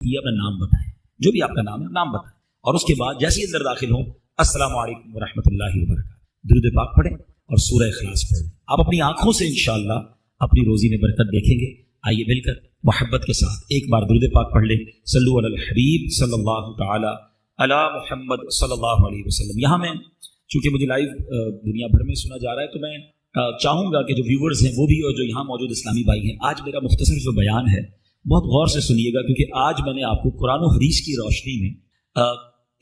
ये अपना नाम बताएं, जो भी आपका नाम है नाम बताएं, और उसके बाद जैसे ही अंदर दाखिल हो अस्सलामु अलैकुम व रहमतुल्लाहि व बरकातहू दुरूद पाक पढ़ें और सूरह इखलास पढ़ें। आप अपनी आंखों से इंशाअल्लाह अपनी रोजी में बरकत देखेंगे। आइए मिलकर मोहब्बत के साथ एक बार दुरूद पाक पढ़ लें। सल्लु अलल हबीब सल्लल्लाहु तआला अला मुहम्मद सल्लल्लाहु अलैहि वसल्लम। यहाँ मैं चूँकि मुझे लाइव दुनिया भर में सुना जा रहा है, तो मैं चाहूँगा कि जो व्यूवर्स हैं वो भी, और जो यहाँ मौजूद इस्लामी भाई हैं, आज मेरा मुख्तसर जो बयान है बहुत गौर से सुनिएगा, क्योंकि आज मैंने आपको कुरान और हदीस की रोशनी में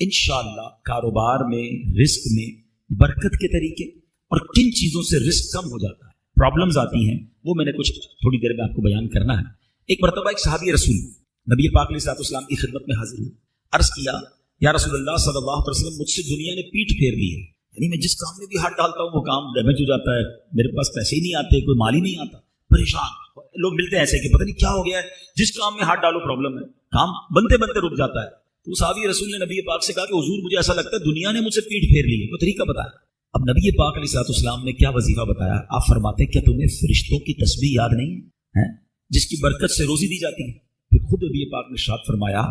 इंशाअल्लाह कारोबार में, रिस्क में बरकत के तरीके और किन चीज़ों से रिस्क कम हो जाता है, प्रॉब्लम्स आती हैं, वो मैंने कुछ थोड़ी देर में आपको बयान करना है। एक मरतबा एक सहाबी रसूल नबी पाक अलैहिस्सलाम की खिदमत में हाजिर हुए, अर्ज किया, या रसूलल्लाह सल्लल्लाहु अलैहि वसल्लम, मुझसे दुनिया ने पीठ फेर ली है, यानी मैं जिस काम में भी हाथ डालता हूँ वो काम डैमेज हो जाता है, मेरे पास पैसे ही नहीं आते, कोई माल ही नहीं आता, परेशान लोग मिलते हैं ऐसे कि पता नहीं क्या हो गया है, जिस काम में हाथ डालो प्रॉब्लम है, काम बनते बनते रुक जाता है। तो सहाबी रसूल ने नबी पाक से कहा कि हुजूर मुझे ऐसा लगता है दुनिया ने मुझसे पीठ फेर ली है, कोई तरीका बताया। अब नबी पाक अलैहिस्सलाम ने क्या वजीफा बताया, आप फरमाते क्या तुम्हें फरिश्तों की तस्बीह याद नहीं है जिसकी बरकत से रोजी दी जाती है? फिर खुद नबी पाक ने इरशाद फरमाया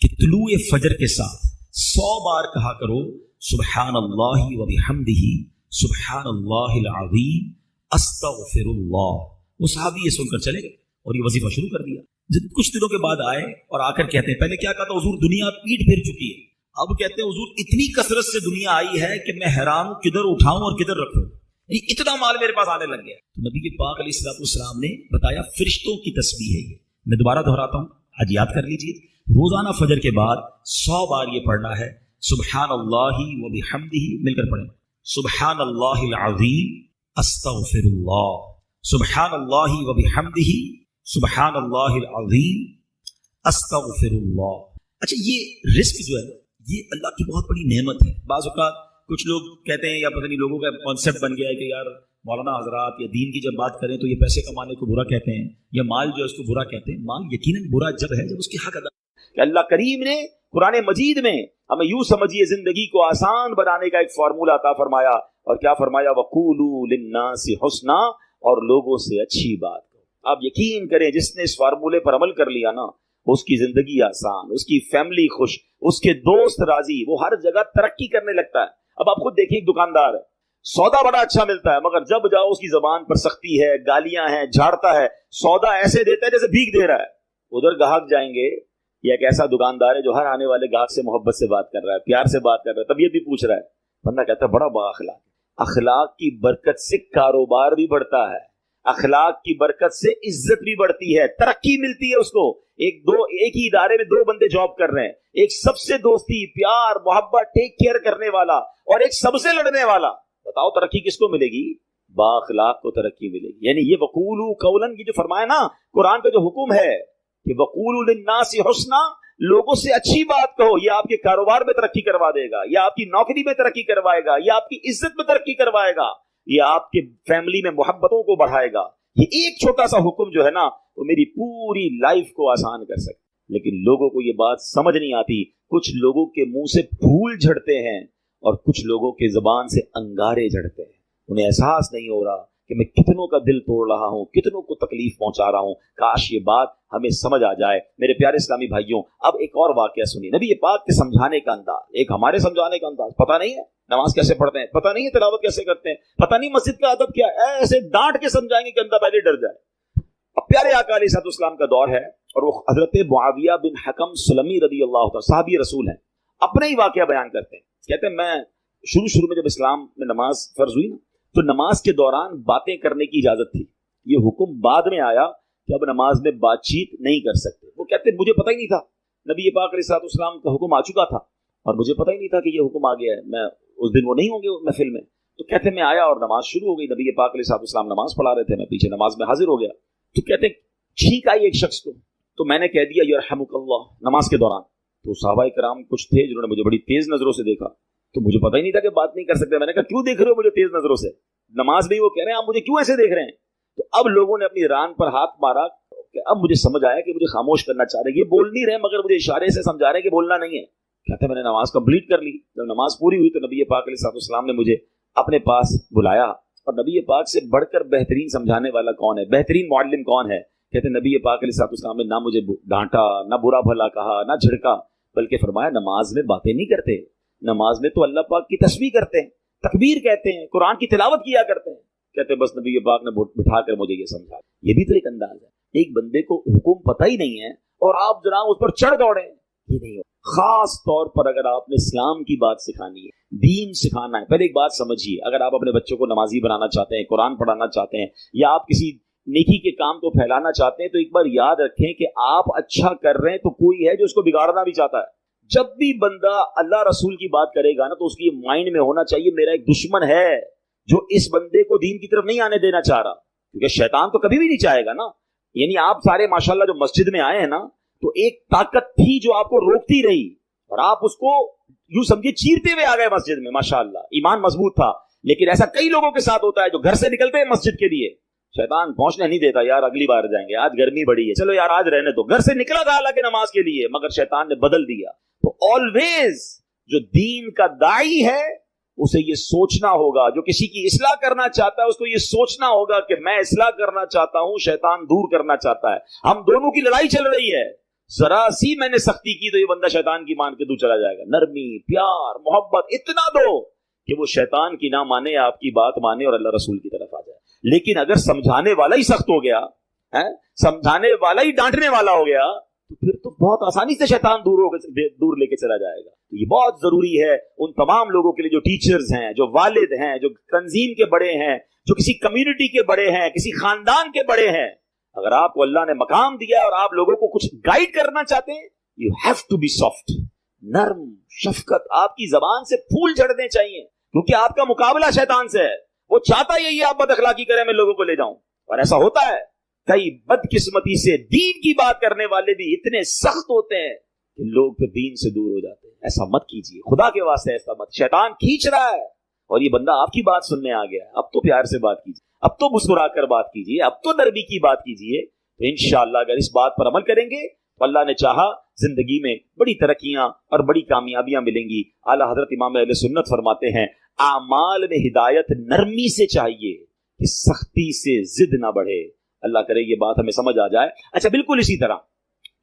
कि तुलूए फजर के साथ 100 बार कहा करो सुब्हानल्लाहि व बिहम्दिही सुब्हानल्लाहिल अज़ीम अस्तगफिरुल्लाह। वो सहाबी ये सुनकर चले गए और ये वजीफा शुरू कर दिया। जब कुछ दिनों के बाद आए और आकर कहते हैं, पहले क्या कहा था हुजूर, दुनिया पीठ फेर चुकी है, अब कहते हैं हुजूर इतनी कसरत से दुनिया आई है कि मैं हैरान हूं किधर उठाऊं और किधर रखूं, इतना माल मेरे पास आने लग गया। तो नबी पाक अलैहिस्सलाम ने बताया फरिश्तों की तस्बीह है ये। मैं दोबारा दोहराता हूं, आज याद कर लीजिए, रोजाना फजर के बाद 100 बार ये पढ़ना है सुब्हानल्लाहि व बिहम्दिही, मिलकर पढ़ें, सुब्हानल्लाहिल अज़ीम अस्तगफिरुल्लाह, सुब्हानल्लाहि व बिहम्दिही सुब्हानल्लाहिल अज़ीम अस्तगफिरुल्लाह। अच्छा, ये रिस्क जो है ये अल्लाह की बहुत बड़ी नेमत है। बाज़ औक़ात कुछ लोग कहते हैं, या पता नहीं लोगों का कॉन्सेप्ट बन गया है कि यार मौलाना हजरात या दीन की जब बात करें तो ये पैसे कमाने को बुरा कहते हैं, या माल जो है उसको बुरा कहते हैं। माल यकीनन बुरा जब है जब उसके हक अदा। अल्लाह करीम ने कुरान मजीद में हमें यूं समझिए जिंदगी को आसान बनाने का एक फार्मूला अता फरमाया, और क्या फरमाया, वक़ूलू लिन्नासि हुस्ना, और लोगों से अच्छी बात करो। आप यकीन करें जिसने इस फार्मूले पर अमल कर लिया ना, उसकी जिंदगी आसान, उसकी फैमिली खुश, उसके दोस्त राजी, वो हर जगह तरक्की करने लगता है। अब आप खुद देखिए, एक दुकानदार है, सौदा बड़ा अच्छा मिलता है, मगर जब जाओ उसकी जबान पर सख्ती है, गालियां हैं, झाड़ता है, सौदा ऐसे देता है जैसे भीख दे रहा है। उधर ग्राहक जाएंगे, या एक ऐसा दुकानदार है जो हर आने वाले ग्राहक से मोहब्बत से बात कर रहा है, प्यार से बात कर रहा है, तबीयत भी पूछ रहा है। बंदा कहता है बड़ा बाअखलाक। अखलाक की बरकत से कारोबार भी बढ़ता है, अखलाक की बरकत से इज्जत भी बढ़ती है, तरक्की मिलती है उसको। एक ही इदारे में 2 बंदे जॉब कर रहे हैं, एक सबसे दोस्ती, प्यार, मोहब्बत, टेक केयर करने वाला, और एक सबसे लड़ने वाला। बताओ तरक्की किसको मिलेगी? बाअखलाक को तरक्की मिलेगी। यानी ये वक़ूलू कौलन की जो फरमाया ना, कुरान का जो हुक्म है कि वक़ूलू लिन्नासि हुस्ना, लोगों से अच्छी बात कहो, ये आपके कारोबार में तरक्की करवा देगा, ये आपकी नौकरी में तरक्की करवाएगा, ये आपकी इज्जत में तरक्की करवाएगा, ये आपके फैमिली में मोहब्बतों को बढ़ाएगा। ये एक छोटा सा हुक्म जो है ना, वो मेरी पूरी लाइफ को आसान कर सकता। लेकिन लोगों को ये बात समझ नहीं आती। कुछ लोगों के मुंह से फूल झड़ते हैं और कुछ लोगों के जबान से अंगारे झड़ते हैं। उन्हें एहसास नहीं हो रहा कि मैं कितनों का दिल तोड़ रहा हूं, कितनों को तकलीफ पहुंचा रहा हूं। काश ये बात हमें समझ आ जाए। मेरे प्यारे इस्लामी भाइयों, अब एक और वाकया सुनिए। नबी ये बात के समझाने का अंदाज, एक हमारे समझाने का अंदाज, पता नहीं है नमाज कैसे पढ़ते हैं, पता नहीं है तिलावत कैसे करते हैं, पता नहीं मस्जिद का अदब क्या है, ऐसे डांट के समझाएंगे कि अंधा पहले डर जाए। अब प्यारे आका अलैहिस्सलाम का दौर है और वो हजरत मुआविया बिन हकम सुलमी रदी अल्लाह तआला साहबी रसूल हैं, अपने ही वाकया बयान करते हैं। कहते हैं मैं शुरू में जब इस्लाम में नमाज फर्ज हुई ना, तो नमाज के दौरान बातें करने की इजाजत थी। ये हुक्म बाद में आया कि अब नमाज में बातचीत नहीं कर सकते। वो कहते मुझे पता ही नहीं था, नबी पाक अलैहिस्सलाम का हुक्म आ चुका था और मुझे पता ही नहीं था कि ये हुक्म आ गया है। मैं उस दिन वो नहीं होंगे महफिल में। तो कहते मैं आया और नमाज शुरू हो गई। नबी पाक अलैहिस्सलाम नमाज पढ़ा रहे थे, मैं पीछे नमाज में हाजिर हो गया। तो कहते छींक आई एक शख्स को, तो मैंने कह दिया यरहमुकल्लाह नमाज के दौरान। तो सहाबाए किराम कुछ थे जिन्होंने मुझे बड़ी तेज नजरों से देखा, तो मुझे पता ही नहीं था कि बात नहीं कर सकते। मैंने कहा क्यों देख रहे हो मुझे तेज नजरों से, नमाज में वो कह रहे हैं आप मुझे क्यों ऐसे देख रहे हैं। तो अब लोगों ने अपनी रान पर हाथ मारा कि अब मुझे समझ आया कि मुझे खामोश करना चाह रहे हैं। ये बोल नहीं रहे मगर मुझे इशारे से समझा रहे हैं कि बोलना नहीं है। कहते मैंने नमाज कंप्लीट कर ली। जब नमाज पूरी हुई तो नबी पाक अलैहिस्सलाम ने मुझे अपने पास बुलाया। और नबी पाक से बढ़कर बेहतरीन समझाने वाला कौन है, बेहतरीन मुअल्लिम कौन है کہتے ہیں نبی پاک علیہ السلام نے نہ مجھے ڈانٹا، نہ برا بھلا کہا، نہ جھڑکا، بلکہ فرمایا نماز میں باتیں نہیں کرتے، نماز میں تو اللہ پاک کی تسبیح کرتے ہیں، تکبیر کہتے ہیں، قرآن کی تلاوت کیا کرتے ہیں۔ کہتے ہیں بس نبی پاک نے بٹھا کر مجھے یہ سمجھا۔ یہ بھی تو ایک انداز ہے، ایک بندے کو حکم پتہ ہی نہیں ہے اور آپ جناب اس پر چڑھ دوڑے، یہ نہیں ہو۔ خاص طور پر اگر آپ نے اسلام کی بات سکھانی ہے، دین سکھانا ہے، پہلے ایک بات سمجھیے، اگر آپ اپنے بچوں کو نمازی بنانا چاہتے ہیں، قرآن پڑھانا چاہتے ہیں، یا آپ کسی نیکی کے کام کو پھیلانا چاہتے ہیں، تو ایک بار یاد رکھیں کہ آپ اچھا کر رہے ہیں تو کوئی ہے جو اس کو بگاڑنا بھی چاہتا ہے۔ جب بھی بندہ اللہ رسول کی بات کرے گا نا تو اس کی مائنڈ میں ہونا چاہیے میرا ایک دشمن ہے جو اس بندے کو دین کی طرف نہیں آنے دینا چاہ رہا، کیونکہ شیطان تو کبھی بھی نہیں چاہے گا نا۔ یعنی آپ سارے ماشاءاللہ جو مسجد میں آئے ہیں نا، تو ایک طاقت تھی جو آپ کو روکتی رہی اور آپ اس کو یوں سمجھے چیرتے ہوئے آ گئے مسجد میں، ماشاءاللہ ایمان مضبوط تھا۔ لیکن ایسا کئی لوگوں کے ساتھ ہوتا ہے جو گھر سے نکلتے ہیں مسجد کے لیے، شیطان پہنچنے نہیں دیتا، یار اگلی بار جائیں گے، آج گرمی بڑی ہے، چلو یار آج رہنے دو۔ گھر سے نکلا تھا حالانکہ نماز کے لیے، مگر شیطان نے بدل دیا۔ تو آلویز جو دین کا داعی ہے اسے یہ سوچنا ہوگا، جو کسی کی اصلاح کرنا چاہتا ہے اس کو یہ سوچنا ہوگا کہ میں اصلاح کرنا چاہتا ہوں، شیطان دور کرنا چاہتا ہے، ہم دونوں کی لڑائی چل رہی ہے۔ ذرا سی میں نے سختی کی تو یہ بندہ شیطان کی مان کے دور چلا جائے گا۔ نرمی، پیار، محبت اتنا دو کہ وہ شیطان کی نہ مانے، آپ کی بات مانے اور اللہ رسول کی طرف آ جائے۔ لیکن اگر سمجھانے والا ہی سخت ہو گیا، سمجھانے والا ہی ڈانٹنے والا ہو گیا، تو پھر تو بہت آسانی سے شیطان دور لے کے چلا جائے گا۔ تو یہ بہت ضروری ہے ان تمام لوگوں کے لیے جو ٹیچرز ہیں، جو والد ہیں، جو تنظیم کے بڑے ہیں، جو کسی کمیونٹی کے بڑے ہیں، کسی خاندان کے بڑے ہیں، اگر آپ کو اللہ نے مقام دیا ہے اور آپ لوگوں کو کچھ گائیڈ کرنا چاہتے ہیں، you have to be soft, نرم، شفقت، آپ کی زبان سے پھول جھڑنے چاہیے، کیونکہ آپ کا مقابلہ شیطان سے ہے۔ وہ چاہتا یہی ہے آپ بد اخلاقی کریں، میں لوگوں کو لے جاؤں، اور ایسا ہوتا ہے۔ کئی بدقسمتی سے دین کی بات کرنے والے بھی اتنے سخت ہوتے ہیں کہ لوگ پھر دین سے دور ہو جاتے ہیں۔ ایسا مت کیجیے، خدا کے واسطے ایسا مت۔ شیطان کھینچ رہا ہے اور یہ بندہ آپ کی بات سننے آ گیا ہے، اب تو پیار سے بات کیجیے، اب تو مسکرا کر بات کیجیے، اب تو نرمی کی بات کیجیے۔ تو انشاءاللہ اگر اس بات پر عمل کریں گے تو اللہ نے چاہا زندگی میں بڑی ترقیاں اور بڑی کامیابیاں ملیں گی۔ اعلیٰ حضرت امام اہل سنت فرماتے ہیں اعمال میں ہدایت نرمی سے چاہیے کہ سختی سے ضد نہ بڑھے۔ اللہ کرے یہ بات ہمیں سمجھ آ جائے۔ اچھا بالکل اسی طرح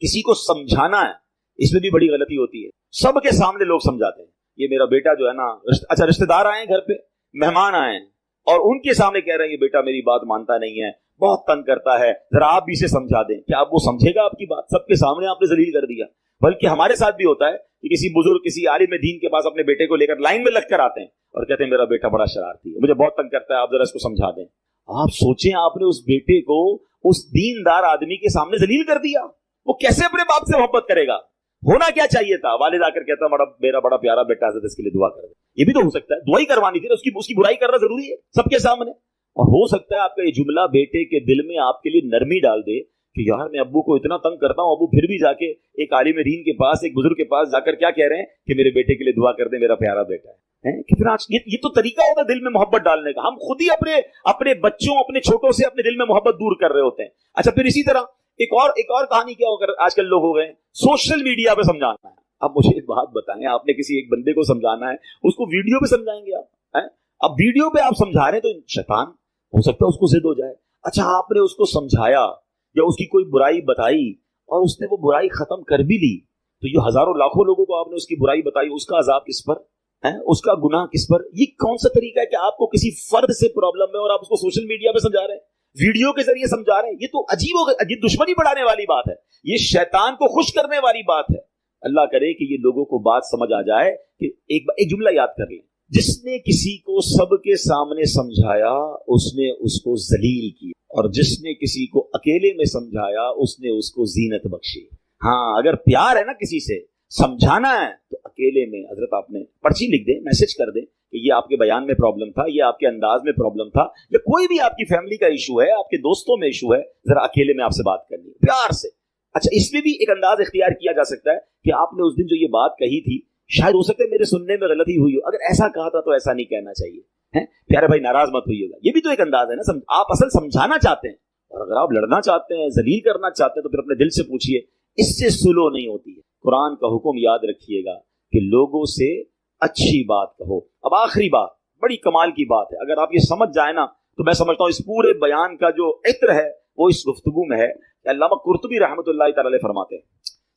کسی کو سمجھانا ہے، اس میں بھی بڑی غلطی ہوتی ہے۔ سب کے سامنے لوگ سمجھاتے ہیں، یہ میرا بیٹا جو ہے نا، اچھا رشتہ دار آئے ہیں گھر پہ، مہمان آئے ہیں اور ان کے سامنے کہہ رہے ہیں یہ بیٹا میری بات مانتا نہیں ہے، بہت تنگ کرتا ہے، ذرا آپ بھی اسے سمجھا دیں۔ کیا آپ وہ سمجھے گا آپ کی بات؟ سب کے سامنے آپ نے ذلیل کر دیا۔ بلکہ ہمارے ساتھ بھی ہوتا ہے کہ کسی بزرگ، کسی عالم دین کے پاس اپنے بیٹے کو لے کر لائن میں لگ کر آتے ہیں اور کہتے ہیں میرا بیٹا بڑا شرارتی ہے، مجھے بہت تنگ کرتا ہے، آپ ذرا اس کو سمجھا دیں۔ آپ سوچیں، آپ نے اس بیٹے کو اس دیندار آدمی کے سامنے ذلیل کر دیا، وہ کیسے اپنے باپ سے محبت کرے گا؟ ہونا کیا چاہیے تھا؟ والد آ کر کہتا میرا بڑا پیارا بیٹا ہے، اس کے لیے دعا کر دیں۔ یہ بھی تو ہو سکتا ہے، دعا ہی کروانی تھی، اس کی برائی کرنا ضروری ہے سب کے سامنے؟ اور ہو سکتا ہے آپ کا یہ جملہ بیٹے کے دل میں آپ کے لیے نرمی ڈال دے کہ یار میں ابو کو اتنا تنگ کرتا ہوں، ابو پھر بھی جا کے ایک عالم دین کے پاس، ایک بزرگ کے پاس جا کر کیا کہہ رہے ہیں کہ میرے بیٹے کے لیے دعا کر دیں، میرا پیارا بیٹا ہے۔ کتنا یہ تو طریقہ ہوتا ہے دل میں محبت ڈالنے کا۔ ہم خود ہی اپنے بچوں، اپنے چھوٹوں سے اپنے دل میں محبت دور کر رہے ہوتے ہیں۔ اچھا پھر اسی طرح ایک اور کہانی کیا ہو کر آج کل لوگ ہو گئے، سوشل میڈیا پہ سمجھانا ہے۔ اب مجھے ایک بات بتائیں، آپ نے کسی ایک بندے کو سمجھانا ہے، اس کو ویڈیو پہ سمجھائیں گے آپ؟ اب ویڈیو پہ آپ سمجھا رہے ہیں تو شیطان ہو سکتا ہے اس کو ضد ہو جائے۔ اچھا آپ نے اس کو سمجھایا یا اس کی کوئی برائی بتائی اور اس نے وہ برائی ختم کر بھی لی، تو یہ ہزاروں لاکھوں لوگوں کو آپ نے اس کی برائی بتائی، اس کا عذاب کس پر ہے؟ اس کا گناہ کس پر؟ یہ کون سا طریقہ ہے کہ آپ کو کسی فرد سے پرابلم ہے اور آپ اس کو سوشل میڈیا پہ سمجھا رہے ہیں، ویڈیو کے ذریعے سمجھا رہے ہیں؟ یہ تو عجیب دشمنی بڑھانے والی بات ہے، یہ شیطان کو خوش کرنے والی بات ہے۔ اللہ کرے کہ یہ لوگوں کو بات سمجھ آ جائے کہ ایک جملہ یاد کر لیں، جس نے کسی کو سب کے سامنے سمجھایا اس نے اس کو ذلیل کیا، اور جس نے کسی کو اکیلے میں سمجھایا اس نے اس کو زینت بخشی۔ ہاں اگر پیار ہے نا، کسی سے سمجھانا ہے تو اکیلے میں، حضرت آپ نے پرچی لکھ دیں، میسج کر دیں کہ یہ آپ کے بیان میں پرابلم تھا، یہ آپ کے انداز میں پرابلم تھا، یا کوئی بھی آپ کی فیملی کا ایشو ہے، آپ کے دوستوں میں ایشو ہے، ذرا اکیلے میں آپ سے بات کرنی ہے پیار سے۔ اچھا اس میں بھی ایک انداز اختیار کیا جا سکتا ہے کہ آپ نے اس دن جو یہ بات کہی تھی، شاید ہو سکتا ہے میرے سننے میں غلطی ہوئی ہو، اگر ایسا کہا تھا تو ایسا نہیں کہنا چاہیے، پیارے بھائی ناراض مت ہوئیے گا۔ یہ بھی تو ایک انداز ہے نا، آپ اصل سمجھانا چاہتے ہیں، اور اگر آپ لڑنا چاہتے ہیں، ذلیل کرنا چاہتے ہیں، تو پھر اپنے دل سے پوچھیے، اس سے سلو نہیں ہوتی ہے۔ قرآن کا حکم یاد رکھیے گا کہ لوگوں سے اچھی بات کہو۔ اب آخری بات بڑی کمال کی بات ہے، اگر آپ یہ سمجھ جائیں نا تو میں سمجھتا ہوں اس پورے بیان کا جو عطر ہے وہ اس گفتگو میں ہے۔ अल्लामा कुर्तुबी रहमतुल्लाह तआला अलैह फरमाते हैं,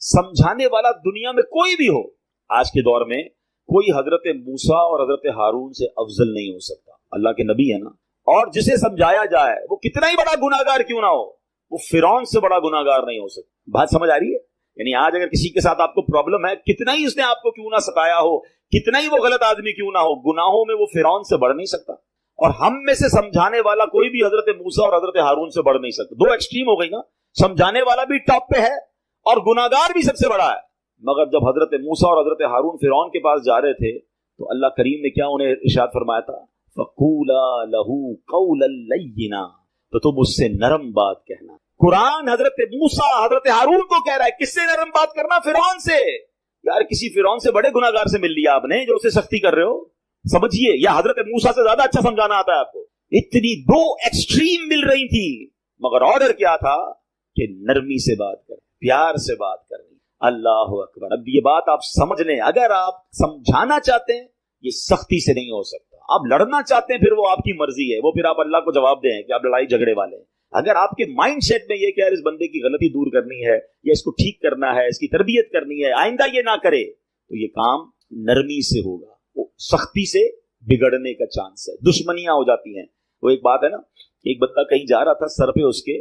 समझाने वाला दुनिया में कोई भी हो, आज के दौर में कोई हजरत मूसा और हजरत हारून से अफजल नहीं हो सकता। अल्लाह के नबी है ना, और जिसे समझाया जाए वो कितना ही बड़ा गुनाहगार क्यों ना हो, वो फिरौन से बड़ा गुनाहगार नहीं हो सकता। बात समझ आ रही है? यानी आज अगर किसी के साथ आपको प्रॉब्लम है, कितना ही उसने आपको क्यों ना सताया हो, कितना ही वो गलत आदमी क्यों ना हो, गुनाहों में वो फिरौन से बढ़ नहीं सकता। और हम में से समझाने वाला कोई भी हजरत मूसा और हजरत हारून से बढ़ नहीं सकता। दो एक्सट्रीम हो गई ना, समझाने वाला भी टॉप पे है और गुनाहगार भी सबसे बड़ा है। मगर जब हजरत मूसा और हजरत हारून फिरौन के पास जा रहे थे तो अल्लाह करीम ने क्या उन्हें इरशाद फरमाया था, फकूला लहू कौलन लय्यिना, तो तुम उससे नरम बात कहना। कुरान हजरत मूसा हजरत हारून को कह रहा है, किससे नरम बात करना? फिरौन से। यार किसी फिरौन से बड़े गुनाहगार से मिल लिया आपने जो उसे सख्ती कर रहे हो, समझिए। या हजरत मूसा से ज्यादा अच्छा समझाना आता है आपको। इतनी दो एक्सट्रीम मिल रही थी, मगर ऑर्डर क्या था कि नरमी से बात कर, प्यार से बात करनी। अल्लाह अकबर। अब ये बात आप समझ लें, अगर आप समझाना चाहते हैं ये सख्ती से नहीं हो सकता। आप लड़ना चाहते हैं फिर वो आपकी मर्जी है, वो फिर आप अल्लाह को जवाब दें कि आप लड़ाई झगड़े वाले हैं। अगर आपके माइंड सेट में ये कि यार इस बंदे की गलती दूर करनी है या इसको ठीक करना है, इसकी तरबियत करनी है, आइंदा ये ना करे, तो ये काम नरमी से होगा। वो सख्ती से बिगड़ने का चांस है, दुश्मनियां हो जाती हैं। वो एक बात है ना, एक बंदा कहीं जा रहा था, सर पे उसके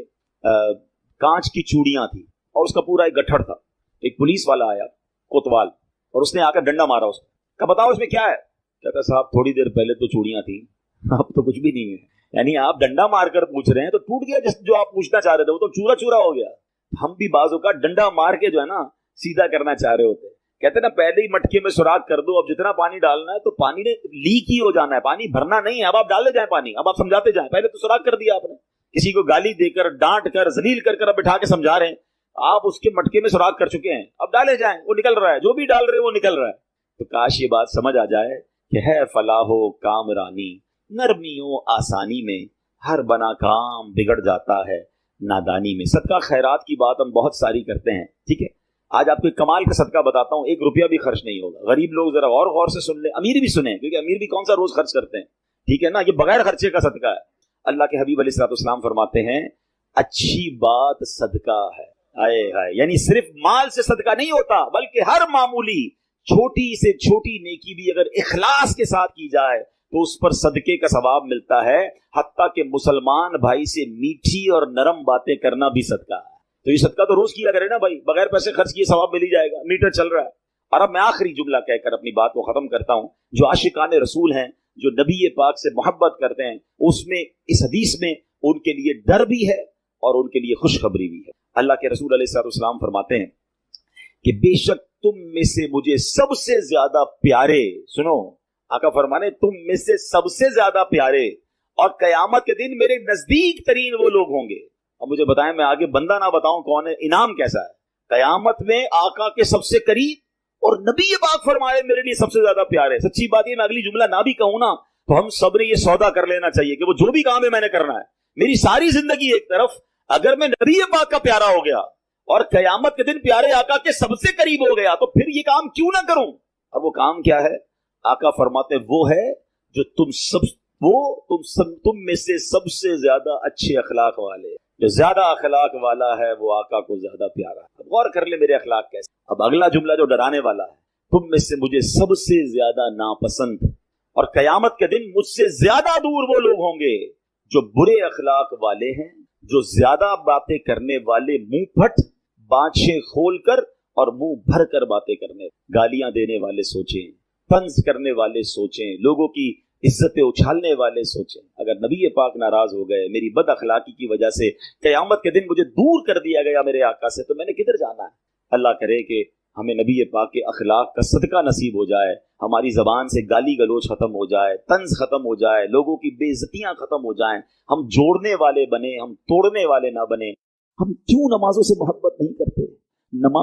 कांच की चूड़ियां थी और उसका पूरा एक गट्ठर था। एक पुलिस वाला आया, कोतवाल, और उसने आकर डंडा मारा उसको। कहा बताओ इसमें क्या है? कहता साहब थोड़ी देर पहले तो चूड़ियां थी, अब तो कुछ भी नहीं है। यानी आप डंडा मारकर पूछ रहे हैं तो टूट गया जो आप पूछना चाह रहे थे, वो तो चूरा चूरा हो गया। हम भी बाजू का डंडा मार के जो है ना सीधा करना चाह रहे होते। कहते ना पहले ही मटके में सुराख कर दो, अब जितना पानी डालना है तो पानी ने लीक ही हो जाना है, पानी भरना नहीं है। अब आप डाले जाए पानी, अब आप समझाते जाए, पहले तो सुराख कर दिया आपने। किसी को गाली देकर, डांट कर, जलील कर अब बिठा के समझा रहे हैं, आप उसके मटके में सुराख कर चुके हैं, अब डाले जाए, वो निकल रहा है, जो भी डाल रहे हैं वो निकल रहा है। तो काश ये बात समझ आ जाए कि है फलाहो कामरानी, नरमियों आसानी में, हर बना काम बिगड़ जाता है नादानी में। सदका खैरात की बात हम बहुत सारी करते हैं, ठीक है। आज आपको एक कमाल का सदका बताता हूँ, 1 रुपया भी खर्च नहीं होगा। गरीब लोग जरा और गौर से सुन ले, अमीर भी सुने, क्योंकि अमीर भी कौन सा रोज खर्च करते हैं, ठीक है ना। ये बगैर खर्चे का सदका है। अल्लाह के हबीब अलैहिस्सलाम फरमाते हैं, अच्छी बात सदका है। आए हाय, यानी सिर्फ माल से सदका नहीं होता, बल्कि हर मामूली छोटी से छोटी नेकी भी अगर इखलास के साथ की जाए तो उस पर सदके का सवाब मिलता है। हत्ता के मुसलमान भाई से मीठी और नरम बातें करना भी सदका है। तो ये सदका तो रोज किया करे ना भाई, बगैर पैसे खर्च किए सवाब मिल ही जाएगा, मीटर चल रहा है। और अब मैं आखिरी जुमला कहकर अपनी बात को खत्म करता हूं। जो आशिकान रसूल हैं, जो नबी पाक से मोहब्बत करते हैं, उसमें इस हदीस में उनके लिए डर भी है और उनके लिए खुशखबरी भी है। अल्लाह के रसूल अलैहिस्सलाम फरमाते हैं कि बेशक तुम में से मुझे सबसे ज्यादा प्यारे, सुनो आका फरमाने, तुम में से सबसे ज्यादा प्यारे और कयामत के दिन मेरे नजदीक तरीन वो लोग होंगे। अब मुझे बताएं, मैं आगे बंदा ना बताऊं कौन है, इनाम कैसा है। कयामत में आका के सबसे करीब और नबी पाक फरमाए मेरे लिए सबसे ज्यादा प्यारे। सच्ची बात है, मैं अगली जुमला ना भी कहूं ना तो हम सब ने ये सौदा कर लेना चाहिए कि वो जो भी काम है मैंने करना है। मेरी सारी जिंदगी एक तरफ, अगर मैं नबी पाक का प्यारा हो गया और कयामत के दिन प्यारे आका के सबसे करीब हो गया तो फिर ये काम क्यों ना करूं। और वो काम क्या है? आका फरमाते वो है जो तुम में से सबसे ज्यादा अच्छे अखलाक वाले, जो ज्यादा अखलाक वाला है वो आका को ज्यादा प्यारा है। गौर कर ले मेरे अखलाक कैसे। अब अगला जुमला जो डराने वाला है, तुम में से मुझे सबसे ज्यादा नापसंद और कयामत के दिन मुझसे ज्यादा दूर वो लोग होंगे जो बुरे अखलाक वाले हैं, जो ज्यादा बातें करने वाले, मुंह फट, बाँछें खोलकर और मुंह भर कर बातें करने, गालियां देने वाले सोचें, तंज करने वाले सोचें, लोगों की इज्जतें उछालने वाले सोचें। अगर नबी पाक नाराज हो गए मेरी बद अखलाकी की वजह से, कयामत के दिन मुझे दूर कर दिया गया मेरे आका से, तो मैंने किधर जाना है। अल्लाह करे कि हमें नबी पाक के अखलाक का सदका नसीब हो जाए, हमारी जबान से गाली गलोच खत्म हो जाए, तंज खत्म हो जाए, लोगों की बेइज्जतियां खत्म हो जाएं, हम जोड़ने वाले बने, हम तोड़ने वाले ना बने। हम क्यों नमाजों से मोहब्बत नहीं करते?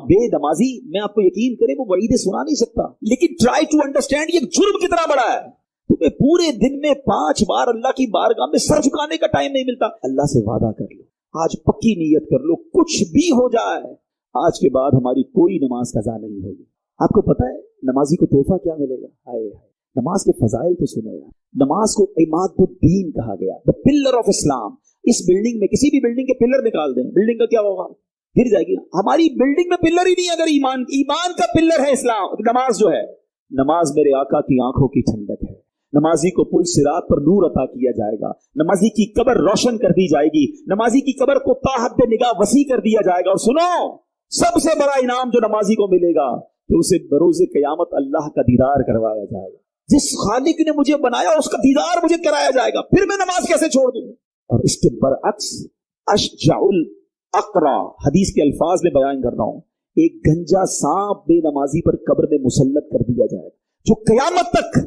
बेनमाजी, मैं आपको यकीन करे वो वईदे सुना नहीं सकता, लेकिन ट्राई टू अंडरस्टैंड ये जुर्म कितना बड़ा है। तुम्हें पूरे दिन में 5 बार अल्लाह की बारगाह में सर झुकाने का टाइम नहीं मिलता। अल्लाह से वादा कर लो, आज पक्की नीयत कर लो, कुछ भी हो जाए आज के बाद हमारी कोई नमाज कज़ा नहीं होगी। आपको पता है नमाजी को तोहफा क्या मिलेगा? हाय हाय, नमाज के फजाइल तो सुनो यार। नमाज को इमादुद्दीन कहा गया, द पिलर ऑफ इस्लाम। इस बिल्डिंग में किसी भी बिल्डिंग के पिलर निकाल दें, बिल्डिंग का क्या होगा? गिर जाएगी। हमारी बिल्डिंग में पिलर ही नहीं है। अगर ईमान का पिलर है इस्लाम, नमाज जो है, नमाज मेरे आका की आंखों की ठंडक है। नमाजी को पुल सिरात पर नूर अता किया जाएगा, नमाजी की कब्र रोशन कर दी जाएगी, नमाजी की कब्र को ताहद निगाह वसी कर दिया जाएगा। और सुनो, सबसे बड़ा इनाम जो नमाजी को मिलेगा कि उसे बरोज़े क़यामत अल्लाह का दीदार करवाया जाएगा। जिस खालिक ने मुझे बनाया उसका दीदार मुझे कराया जाएगा, फिर मैं नमाज कैसे छोड़ दूं? और इसके बरअक्स अशजाउल अकरा, हदीस के अल्फाज में बयान कर रहा हूं, एक गंजा सांप बेनमाजी पर कब्र में मुसल्लत कर दिया जाएगा, जो कयामत तक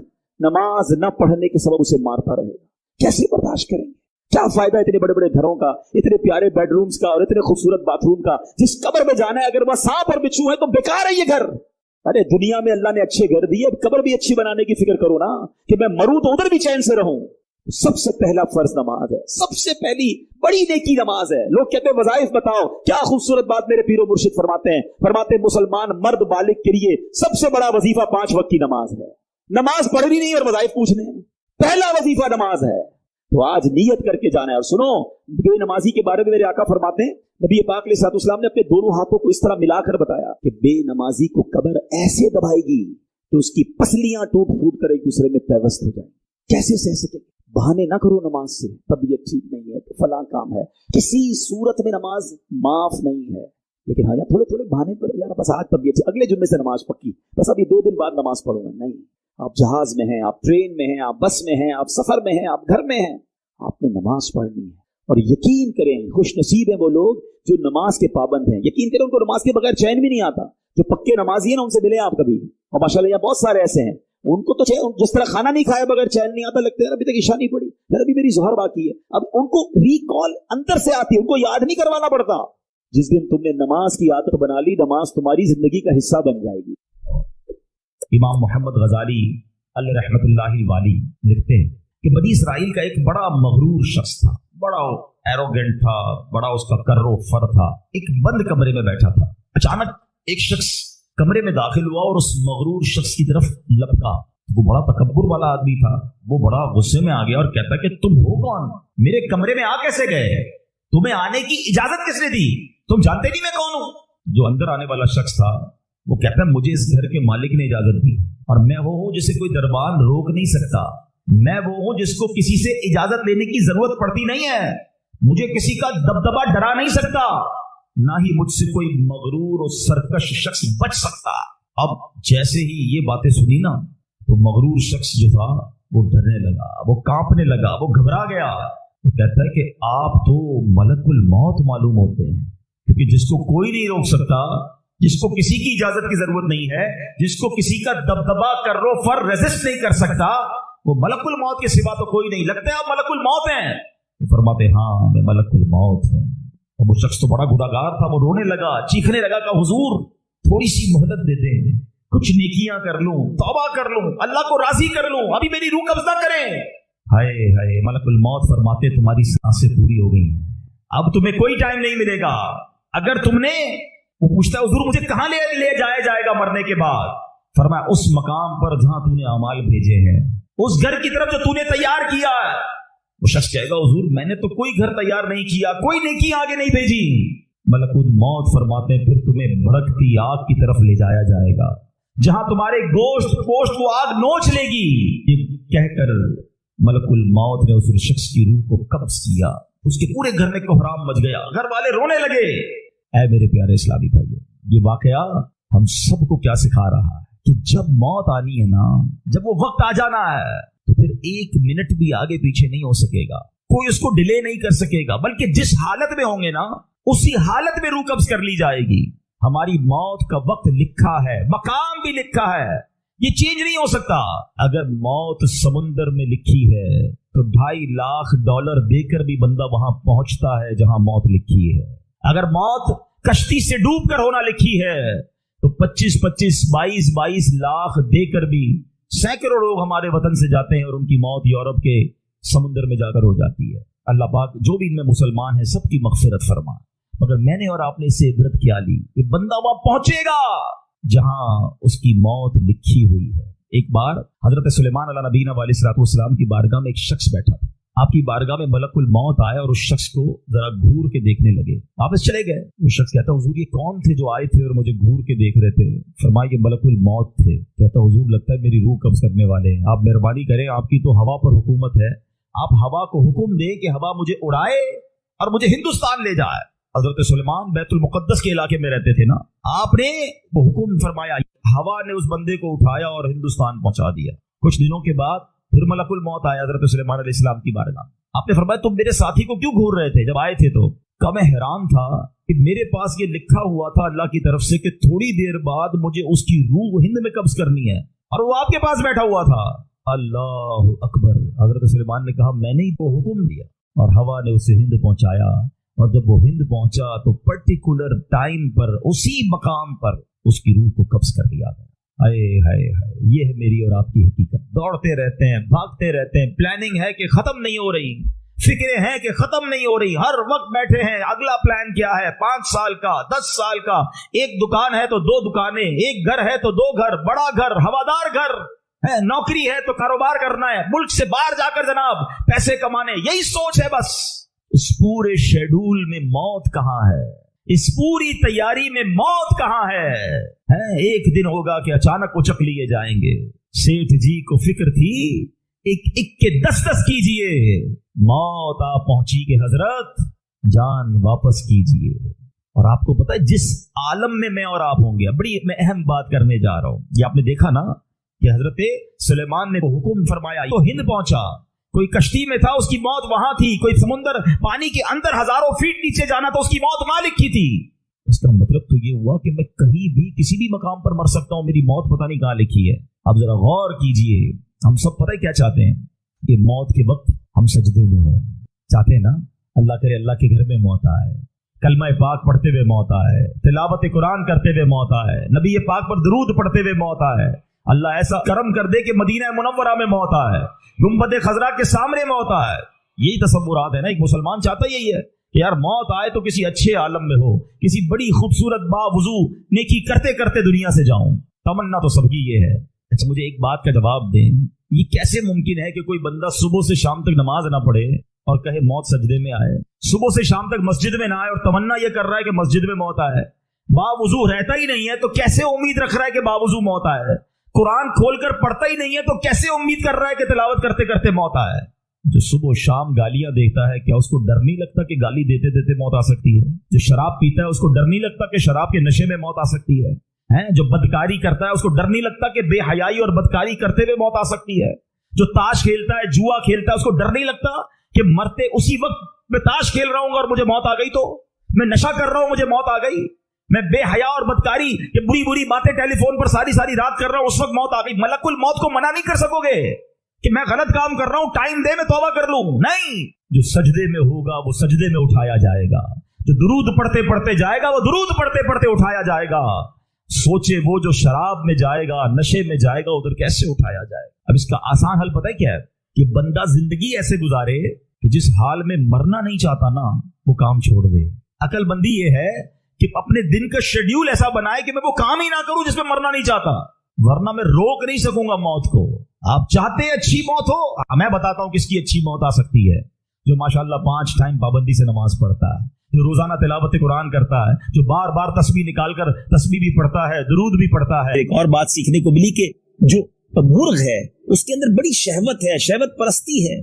नमाज न पढ़ने के सबब उसे मारता रहेगा। कैसे बर्दाश्त करेंगे? क्या फायदा इतने बड़े बड़े घरों का, इतने प्यारे बेडरूम्स का और इतने खूबसूरत बाथरूम का? जिस कब्र में जाना है अगर वह सांप और बिच्छू है तो बेकार है ये घर। अरे दुनिया में अल्लाह ने अच्छे घर दिए, अब कब्र भी अच्छी बनाने की फिक्र करो ना, कि मैं मरूं तो उधर भी चैन से रहूं। सबसे पहला फर्ज नमाज है, सबसे पहली बड़ी नेकी नमाज है। लोग कहते हैं वज़ाइफ बताओ, क्या खूबसूरत बात मेरे पीरो मुर्शिद फरमाते हैं मुसलमान मर्द बालिग के लिए सबसे बड़ा वजीफा 5 वक्त की नमाज है। नमाज पढ़नी नहीं और वज़ाइफ पूछने, पहला वजीफा नमाज है। तो आज नियत करके जाना है। और सुनो, बेनमाजी के बारे में मेरे आका फरमाते हैं, नबी पाक अलैहिस्सलाम ने अपने दोनों हाथों को इस तरह मिलाकर बताया कि बेनमाजी को कब्र ऐसे दबाएगी तो उसकी पसलियां टूट फूट कर एक दूसरे में पैवस्त हो जाएंगी। कैसे सह सके? बहाने ना करो नमाज से, तबीयत ठीक नहीं है तो फलां काम है, किसी सूरत में नमाज माफ नहीं है। लेकिन हाँ यार थोड़े थोड़े बहाने पर, यार बस आज तबीयत, अगले जुम्मे से नमाज पक्की, बस अभी 2 दिन बाद नमाज पढ़ूंगा। नहीं, आप जहाज में हैं, आप ट्रेन में हैं, आप बस में हैं, आप सफर में हैं, आप घर में हैं, आपने नमाज पढ़नी है। और यकीन करें, खुश नसीब हैं वो लोग जो नमाज के पाबंद हैं। यकीन करें, उनको नमाज के बगैर चैन भी नहीं आता। जो पक्के नमाजी है ना, उनसे मिले आप कभी, और माशाल्लाह यहाँ बहुत सारे ऐसे हैं, उनको तो जिस तरह खाना नहीं खाया बगैर चैन नहीं आता, लगता है अभी तक ईशा नहीं पड़ी, यार अभी मेरी ज़ोहर बाकी है। अब उनको रिकॉल अंदर से आती है, उनको याद नहीं करवाना पड़ता। जिस दिन तुमने नमाज की आदत बना ली, नमाज तुम्हारी जिंदगी का हिस्सा बन जाएगी। इमाम मोहम्मद गजाली अलैहि रहमतुल्लाहि वाली लिखते हैं कि बनी इसराइल का एक बड़ा मगरूर शख्स था, बड़ा एरोगेंट था, बड़ा उसका कर्रो फर था। एक बंद कमरे में बैठा था, अचानक एक शख्स कमरे में दाखिल हुआ और उस मगरूर शख्स की तरफ लपका। वो बड़ा तकब्बुर वाला आदमी था, वो बड़ा गुस्से में आ गया और कहता कि तुम हो कौन? मेरे कमरे में आ कैसे गए? तुम्हें आने की इजाजत किसने दी? तुम जानते नहीं मैं कौन हूं? जो अंदर आने वाला शख्स था वो कहता है मुझे इस घर के मालिक ने इजाजत दी, और मैं वो हूं जिसे कोई दरबान रोक नहीं सकता। मैं वो हूं जिसको किसी से इजाजत लेने की जरूरत पड़ती नहीं है। मुझे किसी का दबदबा डरा नहीं सकता, ना ही मुझसे कोई मगरूर और सरकश शख्स बच सकता। अब जैसे ही ये बातें सुनी ना, तो मगरूर शख्स जो था वो डरने लगा, वो कांपने लगा, वो घबरा गया। वो कहता है कि आप तो मलकुल मौत मालूम होते हैं, क्योंकि जिसको कोई नहीं रोक सकता, जिसको किसी की इजाजत की जरूरत नहीं है, जिसको किसी का दबदबा कर्रो फर रेजिस्ट नहीं कर सकता, वो मलकुल मौत के सिवा तो कोई नहीं। लगता है आप मलकुल मौत हैं? वो फरमाते हाँ मैं मलकुल मौत हूं। और वो शख्स तो बड़ा गुनाहगार था, वो रोने लगा, चीखने लगा कि हुजूर थोड़ी सी मोहलत दे दें, कुछ नेकियां कर लूं, तौबा कर लूं, अल्लाह को राजी कर लूं, अभी मेरी रूह कब्जा करें। हाय हाय, मलकुल मौत फरमाते तुम्हारी सांसें पूरी हो गई हैं, अब तुम्हें कोई टाइम नहीं मिलेगा। अगर तुमने, वो पूछता है हुजूर मुझे कहां ले जाया जाएगा मरने के बाद? फरमाया उस मकाम पर जहां तूने अमाल भेजे हैं, उस घर की तरफ जो तूने तैयार किया है। वो शख्स कहेगा हुजूर मैंने तो कोई घर तैयार नहीं किया, कोई नेकी आगे नहीं भेजी। मलकुल मौत फरमाते हैं फिर तुम्हें भड़कती आग की तरफ ले जाया जाएगा, जहां तुम्हारे गोश्त पोश्त वो आग नोच लेगी। ये कहकर मलकुल मौत ने उस शख्स की रूह को कब्ज किया। उसके पूरे घर में कोहराम मच गया, घर वाले रोने लगे। ऐ मेरे प्यारे इस्लामी भाइयों, ये वाकया हम सबको क्या सिखा रहा है कि जब मौत आनी है ना, जब वो वक्त आ जाना है, तो फिर 1 मिनट भी आगे पीछे नहीं हो सकेगा, कोई उसको डिले नहीं कर सकेगा, बल्कि जिस हालत में होंगे ना उसी हालत में रूह कब्ज कर ली जाएगी। हमारी मौत का वक्त लिखा है, मकाम भी लिखा है, ये चेंज नहीं हो सकता। अगर मौत समुंदर में लिखी है तो $2.5 लाख देकर भी बंदा वहां पहुंचता है जहां मौत लिखी है। अगर मौत कश्ती से डूब कर होना लिखी है तो 25-25, 22-22 लाख देकर भी सैकड़ों लोग हमारे वतन से जाते हैं और उनकी मौत यूरोप के समुद्र में जाकर हो जाती है। अल्लाह पाक जो भी इनमें मुसलमान है सबकी मगफिरत फरमाए। मगर मैंने और आपने इससे इबरत क्या ली कि बंदा वहां पहुंचेगा जहां उसकी मौत लिखी हुई है। एक बार हजरत सुलेमान अला नबीना अलैहिस्सलाम की बारगाह में एक शख्स बैठा था। آپ کی بارگاہ میں ملکul मौत आया और उस शख्स को जरा घूर के देखने लगे, वापस चले गए। वो शख्स कहता हुजूर ये कौन थे जो आए थे और मुझे घूर के देख रहे थे? फरमाया ये मलकुल मौत थे। कहता हुजूर लगता है मेरी रूह कब्ज करने वाले हैं, आप मेहरबानी करें, आपकी तो हवा पर हुकूमत है, आप हवा को हुक्म दें कि हवा मुझे उड़ाए और मुझे हिंदुस्तान ले जाए। हजरत सुलेमान बैतुल मुकद्दस के इलाके में रहते थे ना, आपने वो हुक्म फरमाया, हवा ने उस बंदे को उठाया और हिंदुस्तान पहुंचा दिया। कुछ दिनों के बाद फिर मलकुल मौत आया हजरत सुलेमान अलैहिस्सलाम की बारगाह। आपने फरमाया तुम मेरे साथी को क्यों घूर रहे थे जब आए थे? तो कब मैं हैरान था कि मेरे पास ये लिखा हुआ था अल्लाह की तरफ से कि थोड़ी देर बाद मुझे उसकी रूह हिंद में कब्ज करनी है, और वो आपके पास बैठा हुआ था। अल्लाह अकबर। हजरत सुलेमान ने कहा मैंने ही तो हुक्म दिया, और हवा ने उसे हिंद पहुंचाया, और जब वो हिंद पहुंचा तो पर्टिकुलर टाइम पर उसी मकाम पर उसकी रूह को कब्ज कर लिया गया। हाय हाय हाय, ये है मेरी और आपकी हकीकत। दौड़ते रहते हैं, भागते रहते हैं, प्लानिंग है कि खत्म नहीं हो रही, फिक्रें हैं कि खत्म नहीं हो रही, हर वक्त बैठे हैं अगला प्लान क्या है, 5 साल का, 10 साल का, एक दुकान है तो 2 दुकानें, एक घर है तो 2 घर, बड़ा घर, हवादार घर है, नौकरी है तो कारोबार करना है, मुल्क से बाहर जाकर जनाब पैसे कमाने, यही सोच है बस। इस पूरे शेड्यूल में मौत कहां है? इस पूरी तैयारी में मौत कहां है? एक दिन होगा कि अचानक उचक लिए जाएंगे। सेठ जी को फिक्र थी, एक एक के 10-10 कीजिए, मौत आ पहुंची के हजरत जान वापस कीजिए। और आपको पता है जिस आलम में मैं और आप होंगे, बड़ी मैं अहम बात करने जा रहा हूं, ये आपने देखा ना कि हजरत सुलेमान ने हुक्म फरमाया तो हिंद पहुंचा, कोई कश्ती में था उसकी मौत वहां थी, कोई समुंदर पानी के अंदर हजारों फीट नीचे जाना तो उसकी मौत वहां लिखी थी। इसका मतलब तो ये हुआ कि मैं कहीं भी किसी भी मकाम पर मर सकता हूं, मेरी मौत पता नहीं कहां लिखी है। अब जरा गौर कीजिए, हम सब पता है क्या चाहते हैं कि मौत के वक्त हम सजदे में हो, चाहते हैं ना, अल्लाह करे अल्लाह के घर में मौत आए, कलमा पाक पढ़ते हुए मौत आए, तिलावत कुरान करते हुए मौत आए, नबी पाक पर दरूद पढ़ते हुए मौत आए, अल्लाह ऐसा करम कर दे कि मदीना मुनव्वरा में मौत आए, गुंबद खजरा के सामने मौत आए। यही तसव्वुरात है ना, एक मुसलमान चाहता यही है कि यार मौत आए तो किसी अच्छे आलम में हो, किसी बड़ी खूबसूरत बावुजू नेकी करते करते दुनिया से जाऊं। तमन्ना तो सबकी ये है। अच्छा मुझे एक बात का जवाब दें, ये कैसे मुमकिन है कि कोई बंदा सुबह से शाम तक नमाज ना पढ़े और कहे मौत सजदे में आए, सुबह से शाम तक मस्जिद में ना आए और तमन्ना ये कर रहा है कि मस्जिद में मौत आए, बावुजू रहता ही नहीं है तो कैसे उम्मीद रख रहा है कि बावुजू मौत आए, कुरान खोलकर पढ़ता ही नहीं है तो कैसे उम्मीद कर रहा है कि तिलावत करते करते मौत आए। जो सुबह शाम गालियां देता है, क्या उसको डर नहीं लगता कि गाली देते देते मौत आ सकती है? जो शराब पीता है उसको डर नहीं लगता कि शराब के नशे में मौत आ सकती है? जो बदकारी करता है उसको डर नहीं लगता कि बेहयाई और बदकारी करते हुए मौत आ सकती है? जो ताश खेलता है, जुआ खेलता है, उसको डर नहीं लगता कि मरते उसी वक्त मैं ताश खेल रहा हूं और मुझे मौत आ गई, तो मैं नशा कर रहा हूं मुझे मौत आ गई, मैं बेहया और बदकारी के बुरी बुरी बातें टेलीफोन पर सारी सारी रात कर रहा हूं, उस वक्त मौत आ गई। मलकुल मौत को मना नहीं कर सकोगे कि मैं गलत काम कर रहा हूं, टाइम दे मैं तौबा कर लूं। नहीं, जो सजदे में होगा वो सजदे में उठाया जाएगा, जो दुरूद पढ़ते पढ़ते जाएगा वो दुरूद पढ़ते पढ़ते उठाया जाएगा। सोचे वो जो शराब में जाएगा, नशे में जाएगा, उधर कैसे उठाया जाएगा? अब इसका आसान हल पता है क्या है? कि बंदा जिंदगी ऐसे गुजारे कि जिस हाल में मरना नहीं चाहता ना वो काम छोड़ दे। अकलमंदी ये है कि अपने दिन का शेड्यूल ऐसा बनाए कि मैं वो काम ही ना करूं जिसमें मरना नहीं चाहता, वरना मैं रोक नहीं सकूंगा मौत को। आप चाहते हैं अच्छी मौत हो? मैं बताता हूं किसकी अच्छी मौत आ सकती है। जो माशाल्लाह 5 टाइम पाबंदी से नमाज पढ़ता है, जो रोजाना तिलावत कुरान करता है, जो बार बार तस्बीह निकालकर तस्बीह भी पढ़ता है, दुरूद भी पढ़ता है। एक और बात सीखने को मिली कि जो मुर्ग है उसके अंदर बड़ी शहवत है, शहवत परस्ती है।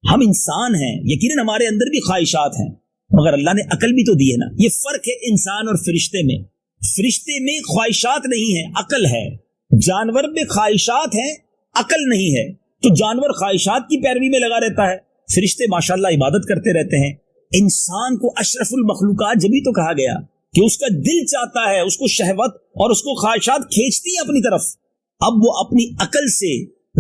हम इंसान हैं, यकीनन हमारे अंदर भी ख्वाहिशात हैं, मगर अल्लाह ने अकल भी तो दी है ना। ये फर्क है इंसान और फरिश्ते में। फरिश्ते में ख्वाहिशात नहीं है, अकल है। जानवर में ख्वाहिशात हैं, अकल नहीं है, तो जानवर ख्वाहिशात की पैरवी में लगा रहता है, फरिश्ते माशाल्लाह इबादत करते रहते हैं। इंसान को अशरफुल मखलूकात जब भी तो कहा गया कि उसका दिल चाहता है, उसको शहवत और उसको ख्वाहिशात खींचती है अपनी तरफ। अब वो अपनी अकल से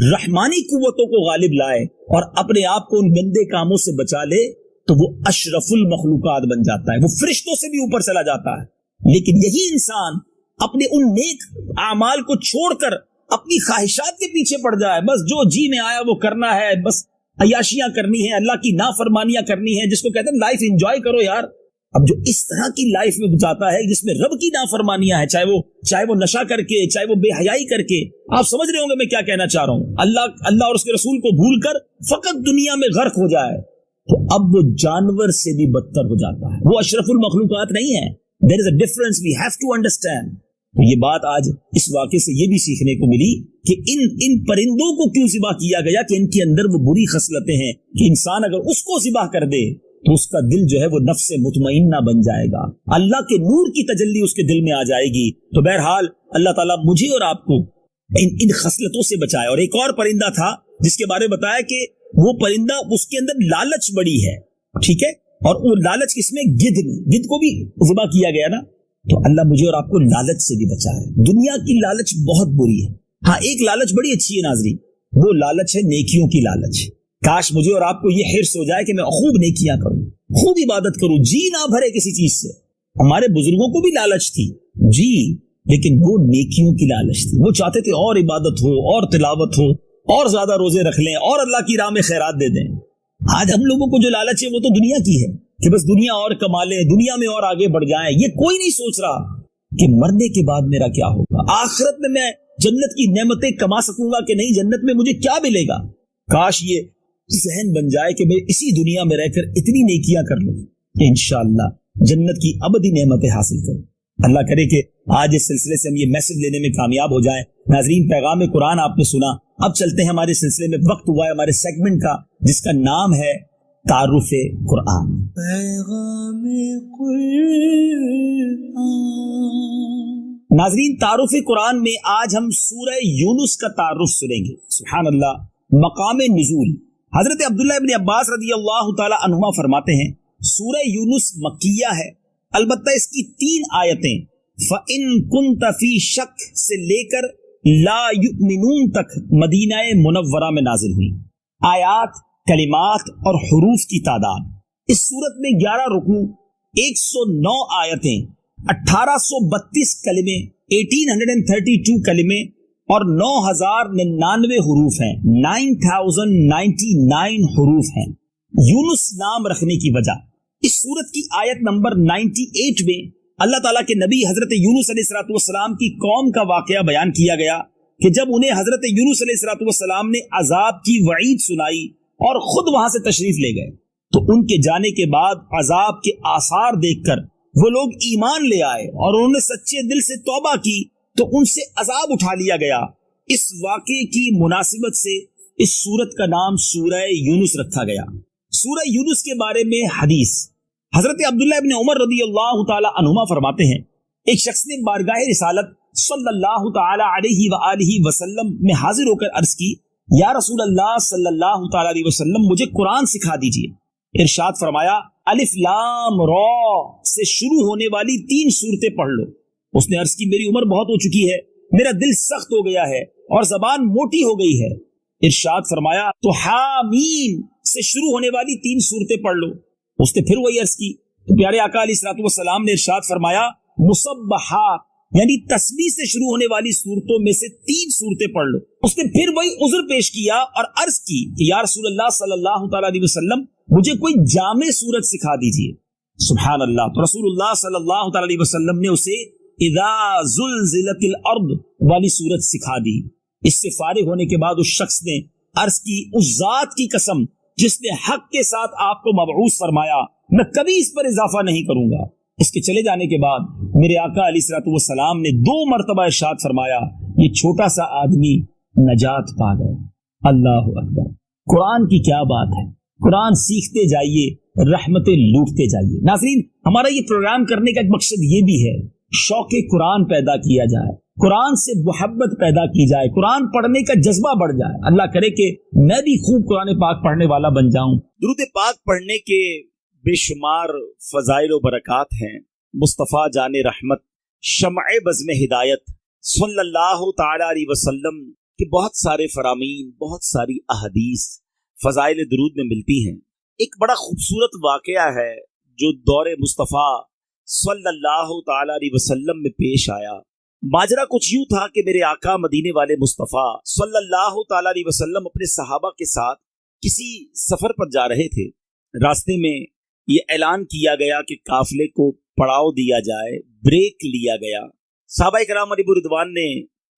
रहमानी कुव्वतों को गालिब लाए और अपने आप को उन गंदे कामों से बचा ले तो वो अशरफुल मखलूकात बन जाता है, वो फरिश्तों से भी ऊपर चला जाता है। लेकिन यही इंसान अपने उन नेक आमाल को छोड़कर अपनी ख्वाहिशात के पीछे पड़ जाए, बस जो जी में आया वो करना है, बस अयाशियां करनी है, अल्लाह की नाफरमानियां करनी है, जिसको कहते हैं लाइफ एंजॉय करो यार। अब जो इस तरह की लाइफ में जाता है जिसमें रब की नाफरमानियां है, चाहे वो नशा करके, चाहे वो बेहयाई करके, آپ سمجھ رہے ہوں گے میں کیا کہنا چاہ رہا ہوں. اللہ اور اس کے رسول کو بھول کر فقط دنیا میں غرق ہو جائے تو اب وہ جانور سے بھی بدتر ہو جاتا ہے. وہ اشرف المخلوقات نہیں ہے. There is a difference we have to understand. یہ بات آج اس واقعے سے یہ بھی سیکھنے کو ملی کہ ان پرندوں کو کیوں ذبح کیا گیا کہ ان کے اندر وہ بری خصلتیں ہیں کہ انسان اگر اس کو ذبح کر دے تو اس کا دل جو ہے وہ نفس مطمئنہ بن جائے گا, اللہ کے نور کی تجلی اس کے دل میں آ جائے گی. تو بہرحال اللہ تعالیٰ مجھے اور آپ کو ان خصلتوں سے بچائے. اور ایک اور پرندہ تھا جس کے بارے میں بتایا کہ وہ پرندہ اس کے اندر لالچ بڑی ہے, ٹھیک ہے, اور وہ لالچ کس میں, گدھ میں. گدھ کو بھی ذبح کیا گیا نا. تو اللہ مجھے اور آپ کو لالچ سے بھی بچائے. دنیا کی لالچ بہت بری ہے. ہاں ایک لالچ بڑی اچھی ہے ناظرین, وہ لالچ ہے نیکیوں کی لالچ. کاش مجھے اور آپ کو یہ حرص ہو جائے کہ میں خوب نیکیاں کروں, خوب عبادت کروں, جی نہ بھرے کسی چیز سے. ہمارے بزرگوں کو بھی لالچ تھی جی, لیکن وہ نیکیوں کی لالچ تھی. وہ چاہتے تھے اور عبادت ہو, اور تلاوت ہو, اور زیادہ روزے رکھ لیں, اور اللہ کی راہ میں خیرات دے دیں. آج ہم لوگوں کو جو لالچ ہے وہ تو دنیا کی ہے کہ بس دنیا اور کما لیں, دنیا میں اور آگے بڑھ جائیں. یہ کوئی نہیں سوچ رہا کہ مرنے کے بعد میرا کیا ہوگا, آخرت میں جنت کی نعمتیں کما سکوں گا کہ نہیں, جنت میں مجھے کیا ملے گا. کاش یہ ذہن بن جائے کہ میں اسی دنیا میں رہ کر اتنی نیکیاں کر لوں کہ انشاءاللہ جنت کی ابدی نعمتیں حاصل کروں. اللہ کرے کہ آج اس سلسلے سے ہم یہ میسج لینے میں کامیاب ہو جائیں. ناظرین, پیغام قرآن آپ نے سنا, اب چلتے ہیں ہمارے سلسلے میں. وقت ہوا ہے ہمارے سیگمنٹ کا جس کا نام ہے تعارف قرآن. پیغام قرآن. ناظرین, تعارف قرآن میں آج ہم سورہ یونس کا تعارف سنیں گے. سبحان اللہ. مقام نزول. حضرت عبداللہ ابن عباس رضی اللہ تعالی عنہما فرماتے ہیں سورہ یونس مکیہ ہے, البتہ اس کی 3 آیتیں فَإِن كُنْتَ فِي شَكْ سے لے کر لا یؤمنون تک مدینہ منورہ میں نازل ہوئی. آیات, کلمات اور حروف کی تعداد اس صورت میں 11 رکوع, 109 آیتیں, 1832 کلمے, 1832 کلمے اور 9099 حروف ہیں. 9099 حروف ہیں. یونس نام رکھنے کی وجہ, اس سورت کی آیت نمبر 98 میں اللہ تعالیٰ کے نبی حضرت یونس علیہ السلام کی قوم کا واقعہ بیان کیا گیا کہ جب انہیں حضرت یونس علیہ السلام نے عذاب کی وعید سنائی اور خود وہاں سے تشریف لے گئے تو ان کے جانے کے بعد عذاب کے آثار دیکھ کر وہ لوگ ایمان لے آئے اور انہوں نے سچے دل سے توبہ کی تو ان سے عذاب اٹھا لیا گیا. اس واقعے کی مناسبت سے اس سورت کا نام سورہ یونس رکھا گیا. سورہ یونس کے بارے میں حدیث, حضرت عبداللہ ابن عمر رضی اللہ تعالی عنہما فرماتے ہیں ایک شخص نے بارگاہ رسالت صلی اللہ تعالی علیہ وآلہ وسلم میں حاضر ہو کر عرض کی یا رسول اللہ صلی اللہ تعالی علیہ وسلم مجھے قرآن سکھا دیجئے. ارشاد فرمایا الف لام را سے شروع ہونے والی 3 سورتیں پڑھ لو. اس نے عرض کی میری عمر بہت ہو چکی ہے, میرا دل سخت ہو گیا ہے اور زبان موٹی ہو گئی ہے. ارشاد فرمایا تو حامیم سے شروع ہونے والی 3 سورتیں پڑھ لو. اس نے پھر وہی عرض کی تو پیارے آقا علیہ الصلوۃ والسلام نے ارشاد فرمایا مسبحات یعنی تسبیح سے شروع ہونے والی سورتوں میں سے 3 سورتیں پڑھ لو. اس نے پھر وہی عذر پیش کیا اور عرض کی کہ یا رسول اللہ صلی اللہ تعالی علیہ وسلم مجھے کوئی جامع سورت سکھا دیجئے. سبحان اللہ. تو رسول اللہ صلی اللہ تعالی علیہ وسلم نے اسے اذا زلزلت الارض والی سورت سکھا دی. اس سے فارغ ہونے کے بعد اس شخص نے عرض کی اس ذات کی قسم جس نے حق کے ساتھ آپ کو مبعوث فرمایا میں کبھی اس پر اضافہ نہیں کروں گا. اس کے چلے جانے کے بعد میرے آقا علیہ الصلوۃ والسلام نے 2 مرتبہ ارشاد فرمایا یہ چھوٹا سا آدمی نجات پا گیا. اللہ اکبر. قرآن کی کیا بات ہے. قرآن سیکھتے جائیے, رحمتیں لوٹتے جائیے. ناظرین, ہمارا یہ پروگرام کرنے کا ایک مقصد یہ بھی ہے شوق قرآن پیدا کیا جائے, قرآن سے محبت پیدا کی جائے, قرآن پڑھنے کا جذبہ بڑھ جائے. اللہ کرے کہ میں بھی خوب قرآن پاک پڑھنے والا بن جاؤں. درود پاک پڑھنے کے بے شمار فضائل و برکات ہیں. مصطفیٰ جان رحمت شمع بزم ہدایت صلی اللہ تعالی علیہ وسلم کے بہت سارے فرامین, بہت ساری احادیث فضائل درود میں ملتی ہیں. ایک بڑا خوبصورت واقعہ ہے جو دور مصطفیٰ صلی اللہ تعالی علیہ وسلم میں پیش آیا. ماجرا کچھ یوں تھا کہ میرے آقا مدینے والے مصطفیٰ صلی اللہ تعالی علیہ وسلم اپنے صحابہ کے ساتھ کسی سفر پر جا رہے تھے. راستے میں یہ اعلان کیا گیا کہ قافلے کو پڑاؤ دیا جائے, بریک لیا گیا. صحابہ کرام علیہ رضوان نے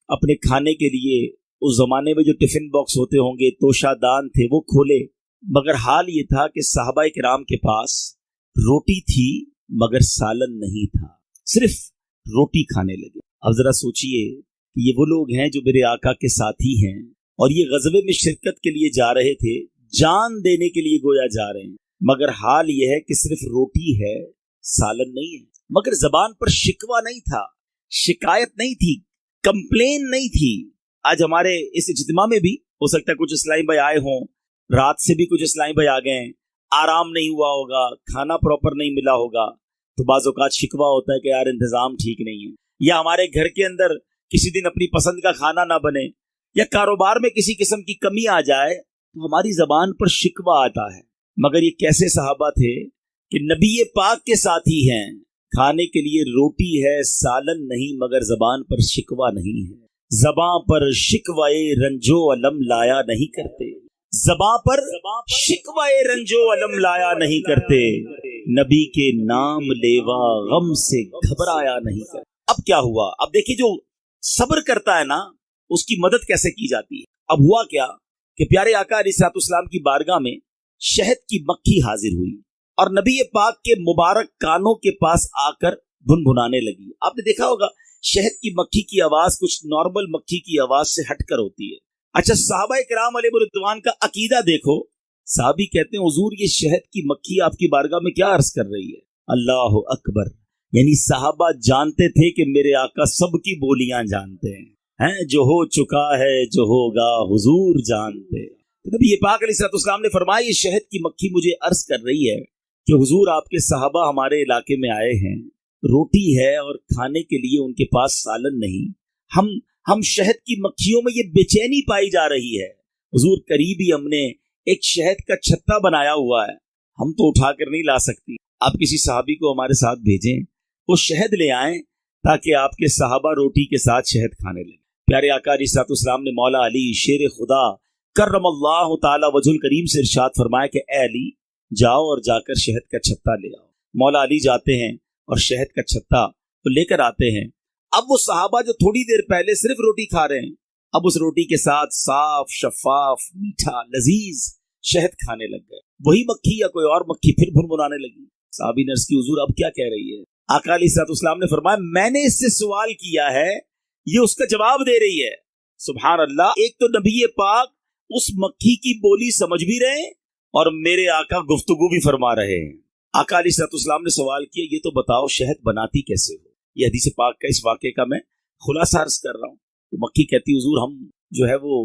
अपने खाने के लिए उस जमाने में जो टिफिन बॉक्स होते होंगे, तोशादान थे, वो खोले। मगर हाल ये था कि सहाबा किराम के पास रोटी थी मगर सालन नहीं था, सिर्फ रोटी खाने लगे। अब जरा सोचिए कि ये वो लोग हैं जो मेरे आका के साथी हैं और ये गज़वे में शिरकत के लिए जा रहे थे, जान देने के लिए गोया जा रहे हैं, मगर हाल ये है कि सिर्फ रोटी है, सालन नहीं है। मगर जबान पर शिकवा नहीं था, शिकायत नहीं थी, कंप्लेन नहीं थी। आज हमारे इस इज्तिमा में भी हो सकता है कुछ इस्लामी भाई आए हों, रात से भी कुछ इस्लामी भाई आ गए, आराम नहीं हुआ होगा, खाना प्रॉपर नहीं मिला होगा, तो बाज़ औक़ात शिकवा होता है कि यार इंतज़ाम ठीक नहीं है, या हमारे घर के अंदर किसी दिन अपनी पसंद का खाना ना बने, या कारोबार में किसी किस्म की कमी आ जाए, तो हमारी ज़बान पर शिकवा आता है। मगर ये कैसे सहाबा थे कि नबी पाक के साथी हैं, खाने के लिए रोटी है, सालन नहीं, मगर ज़बान पर शिकवा नहीं है। ज़बां पर शिकवाए रंजो अलम लाया नहीं करते, ज़बां पर शिकवाए रंजो अलम लाया नहीं करते, नबी के नाम लेवा गम से घबराया नहीं करते। अब क्या हुआ? अब देखिए, जो सब्र करता है ना, उसकी मदद कैसे की जाती है। अब हुआ क्या कि प्यारे आका अलैहिस्सलाम की बारगाह में शहद की मक्खी हाजिर हुई और नबी पाक के मुबारक कानों के पास आकर भुनभुनाने लगी। आपने देखा होगा शहद की मक्खी की आवाज कुछ नॉर्मल मक्खी की आवाज से हटकर होती है। अच्छा, सहाबा किराम अलैहिर्रिज़वान का अकीदा देखो। साहबी कहते हैं, हुजूर ये शहद की मक्खी आपकी बारगाह में क्या अर्ज कर रही है? अल्लाह अकबर। यानी साहबा जानते थे कि मेरे आका सबकी बोलियां जानते हैं, जो हो चुका है, जो होगा हुजूर जानते। तो नबी पाक अलैहिस्सलाम ने फरमाया, ये शहद की मक्खी मुझे अर्ज कर रही है कि हुजूर आपके सहाबा हमारे इलाके में आए हैं, रोटी है और खाने के लिए उनके पास सालन नहीं, हम शहद की मक्खियों में ये बेचैनी पाई जा रही है। हुजूर करीब ही हमने एक शहद का छत्ता बनाया हुआ है, हम तो उठा कर नहीं ला सकती, आप किसी सहाबी को हमारे साथ भेजें, वो शहद ले आएं ताकि आपके सहाबा रोटी के साथ शहद खाने लगे। प्यारे आका अलैहिस्सलाम ने मौला अली शेर खुदा करमल्लाहु ताला वजुल करीम से इरशाद फरमाया कि ए अली, जाओ और जाकर शहद का छत्ता ले आओ। मौला अली जाते हैं और शहद का छत्ता तो लेकर आते हैं। अब वो सहाबा जो थोड़ी देर पहले सिर्फ रोटी खा रहे हैं, अब उस रोटी के साथ साफ शफाफ मीठा लजीज शहद खाने लग गए। वही मक्खी या कोई और मक्खी फिर भुनभुनाने लगी। साहबी ने अर्ज़ की, हुजूर अब क्या कह रही है? आका अलैहिस्सलाम ने फरमाया, मैंने इससे सवाल किया है, ये उसका जवाब दे रही है। सुभान अल्लाह। एक तो नबी पाक उस मक्खी की बोली समझ भी रहे हैं और मेरे आका गुफ्तगू भी फरमा रहे हैं। आका अलैहिस्सलाम ने सवाल किया, ये तो बताओ शहद बनाती कैसे हो? ये हदीस पाक का इस वाक़े का मैं खुलासा अर्ज कर रहा हूँ। तो मक्खी कहती, हुजूर हम जो है वो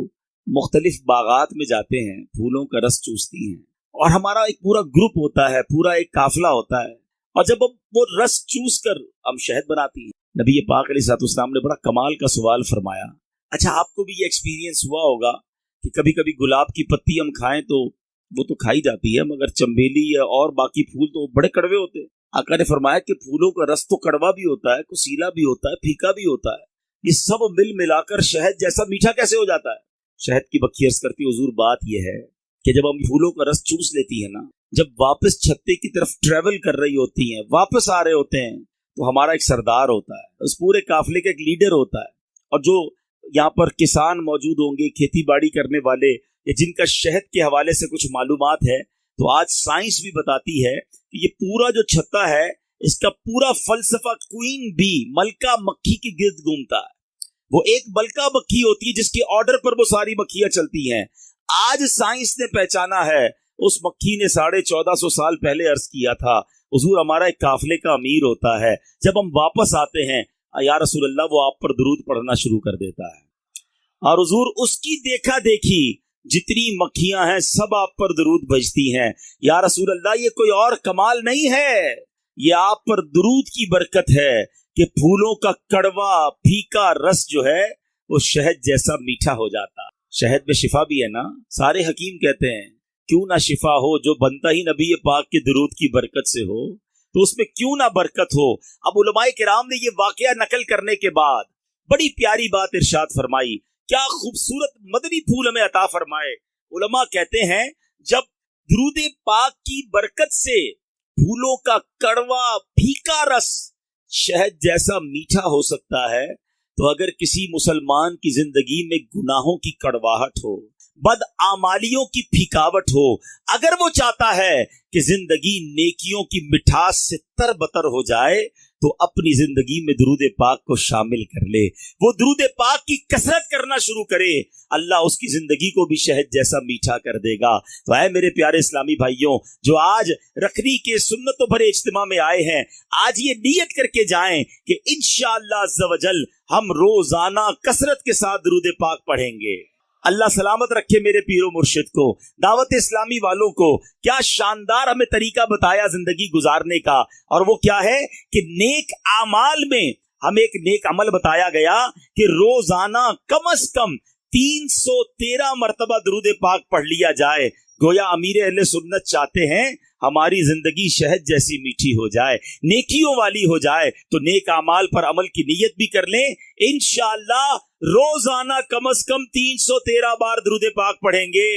मुख्तलिफ बागात में जाते हैं, फूलों का रस चूसती हैं और हमारा एक पूरा ग्रुप होता है, पूरा एक काफिला होता है, और जब वो रस चूस कर हम शहद बनाती हैं। नबी पाक अलैहिस्सलाम ने बड़ा कमाल का सवाल फरमाया, अच्छा आपको भी ये एक्सपीरियंस हुआ होगा कि कभी कभी गुलाब की पत्ती हम खाएं तो वो तो खाई जाती है, मगर चंबेली या और बाकी फूल तो बड़े कड़वे होते हैं। आका ने फरमाया कि फूलों का रस तो कड़वा भी होता है, कुसीला भी होता है, फीका भी होता है, ये सब मिल मिलाकर शहद जैसा मीठा कैसे हो जाता है? शहद की मक्खी अर्ज करती, हुजूर बात यह है कि जब हम फूलों का रस चूस लेती है ना, जब वापस छत्ते की तरफ ट्रेवल कर रही होती हैं, वापस आ रहे होते हैं, तो हमारा एक सरदार होता है, उस पूरे काफिले का एक लीडर होता है, और जो यहाँ पर किसान मौजूद होंगे, खेती बाड़ी करने वाले, या जिनका शहद के हवाले से कुछ मालूमात है, तो आज साइंस भी बताती है कि ये पूरा जो छत्ता है, इसका पूरा फलसफा क्वीन बी, मलका मक्खी के गिर्द घूमता है। वो एक मलका मक्खी होती है जिसके ऑर्डर पर वो सारी मक्खियां चलती हैं। आज साइंस ने पहचाना है, उस मक्खी ने 1450 साल पहले अर्ज किया था, हुजूर हमारा एक काफिले का अमीर होता है, जब हम वापस आते हैं या रसूल अल्लाह, वो आप पर दुरूद पढ़ना शुरू कर देता है, और हुजूर उसकी देखा देखी जितनी मक्खियां हैं सब आप पर दुरूद भेजती हैं। या रसूल अल्लाह, ये कोई और कमाल नहीं है, ये आप पर दुरूद की बरकत है कि फूलों का कड़वा फीका रस जो है वो शहद जैसा मीठा हो जाता। शहद में शिफा भी है ना। सारे हकीम कहते हैं क्यों ना शिफा हो, जो बनता ही नबी पाक के दुरूद की बरकत से हो, तो उसमें क्यों ना बरकत हो। अब उलमाए किराम ने ये वाकया नकल करने के बाद बड़ी प्यारी बात इरशाद फरमाई, क्या खूबसूरत मदनी फूल हमें अता फरमाए। उलमा कहते हैं जब दुरूद पाक की बरकत से फूलों का कड़वा फीका रस शहद जैसा मीठा हो सकता है, तो अगर किसी मुसलमान की जिंदगी में गुनाहों की कड़वाहट हो, बदआमालियों की फिकावट हो, अगर वो चाहता है कि जिंदगी नेकियों की मिठास से तरबतर हो जाए, तो अपनी जिंदगी में दुरूद पाक को शामिल कर ले, वो दुरूद पाक की कसरत करना शुरू करे, अल्लाह उसकी जिंदगी को भी शहद जैसा मीठा कर देगा। तो ऐ मेरे प्यारे इस्लामी भाइयों, जो आज रखनी के सुन्नतों भरे इज्तिमा में आए हैं, आज ये नियत करके जाएं कि इंशाअल्लाह अज़्ज़ व जल हम रोजाना कसरत के साथ दुरूद पाक पढ़ेंगे। अल्लाह सलामत रखे मेरे पीरो मुर्शिद को, दावत इस्लामी वालों को। क्या शानदार हमें तरीका बताया जिंदगी गुजारने का, और वो क्या है कि नेक आमाल में हमें एक नेक अमल बताया गया कि रोजाना कम से कम 313 मरतबा दुरूद पाक पढ़ लिया जाए। गोया अमीर अहले सुन्नत चाहते हैं हमारी जिंदगी शहद जैसी मीठी हो जाए, नेकियों वाली हो जाए। तो नेक अमाल पर अमल की नीयत भी कर लें, इंशाअल्लाह रोजाना कम से कम 313 बार दुरूद पाक पढ़ेंगे।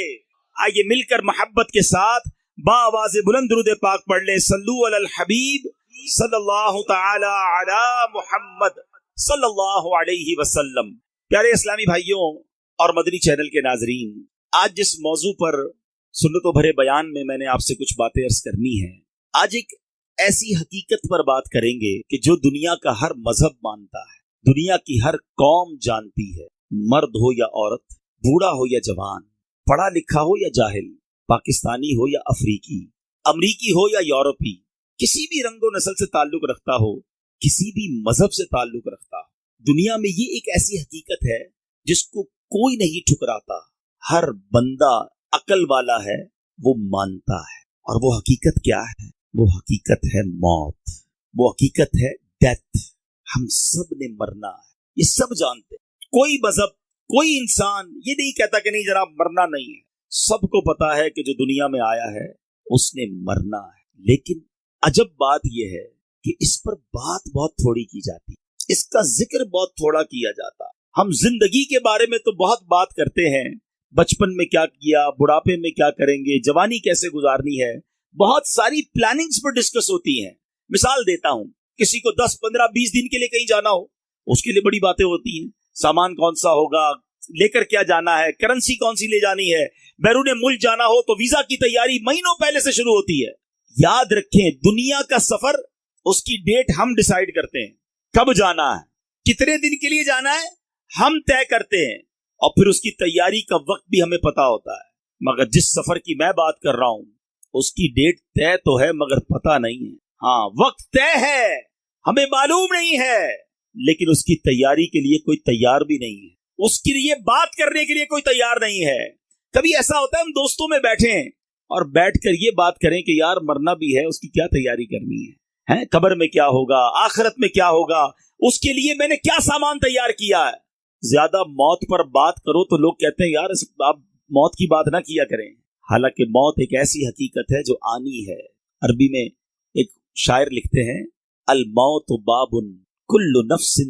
आइए मिलकर मोहब्बत के साथ बाआवाज़ बुलंद दुरूद पाक पढ़ लें। सल्लू अलल हबीब सल्लल्लाहु तआला अला मुहम्मद सल्लल्लाहु अलैहि वसल्लम। प्यारे इस्लामी भाइयों और मदनी चैनल के नाजरीन, आज जिस मौजू पर सुन्नतों भरे बयान में मैंने आपसे कुछ बातें अर्ज करनी है, आज एक ऐसी हकीकत पर बात करेंगे कि जो दुनिया का हर मजहब मानता है, दुनिया की हर कौम जानती है, मर्द हो या औरत, बूढ़ा हो या जवान, पढ़ा लिखा हो या जाहिल, पाकिस्तानी हो या अफ्रीकी, अमरीकी हो या यूरोपी, किसी भी रंगो नस्ल से ताल्लुक रखता हो, किसी भी मजहब से ताल्लुक रखता हो, दुनिया में ये एक ऐसी हकीकत है जिसको कोई नहीं ठुकराता, हर बंदा अकल वाला है वो मानता है। और वो हकीकत क्या है? वो हकीकत है मौत, वो हकीकत है डेथ। हम सब ने मरना है, ये सब जानते हैं। कोई मजहब, कोई इंसान ये नहीं कहता कि नहीं जनाब मरना नहीं है। सबको पता है कि जो दुनिया में आया है उसने मरना है। लेकिन अजब बात यह है कि इस पर बात बहुत थोड़ी की जाती है, इसका जिक्र बहुत थोड़ा किया जाता। हम जिंदगी के बारे में तो बहुत बात करते हैं, बचपन में क्या किया, बुढ़ापे में क्या करेंगे, जवानी कैसे गुजारनी है, बहुत सारी प्लानिंग्स पर डिस्कस होती हैं। मिसाल देता हूं, किसी को 10, 15, 20 दिन के लिए कहीं जाना हो, उसके लिए बड़ी बातें होती हैं। सामान कौन सा होगा, लेकर क्या जाना है, करेंसी कौन सी ले जानी है, बैरून मुल्क जाना हो तो वीजा की तैयारी महीनों पहले से शुरू होती है। याद रखें, दुनिया का सफर, उसकी डेट हम डिसाइड करते हैं, कब जाना है, कितने दिन के लिए जाना है हम तय करते हैं, और फिर उसकी तैयारी का वक्त भी हमें पता होता है। मगर जिस सफर की मैं बात कर रहा हूं उसकी डेट तय तो है मगर पता नहीं है। हाँ, वक्त तय है, हमें मालूम नहीं है, लेकिन उसकी तैयारी के लिए कोई तैयार भी नहीं है, उसके लिए बात करने के लिए कोई तैयार नहीं है। कभी ऐसा होता है हम दोस्तों में बैठे हैं और बैठकर ये बात करें कि यार मरना भी है, उसकी क्या तैयारी करनी है, कब्र में क्या होगा, आखिरत में क्या होगा, उसके लिए मैंने क्या सामान तैयार किया है। ज्यादा मौत पर बात करो तो लोग कहते हैं यार आप मौत की बात ना किया करें। हालांकि मौत एक ऐसी हकीकत है जो आनी है। अरबी में एक शायर लिखते हैं, अल मौत बाबुन कुल्लु नफ्सिन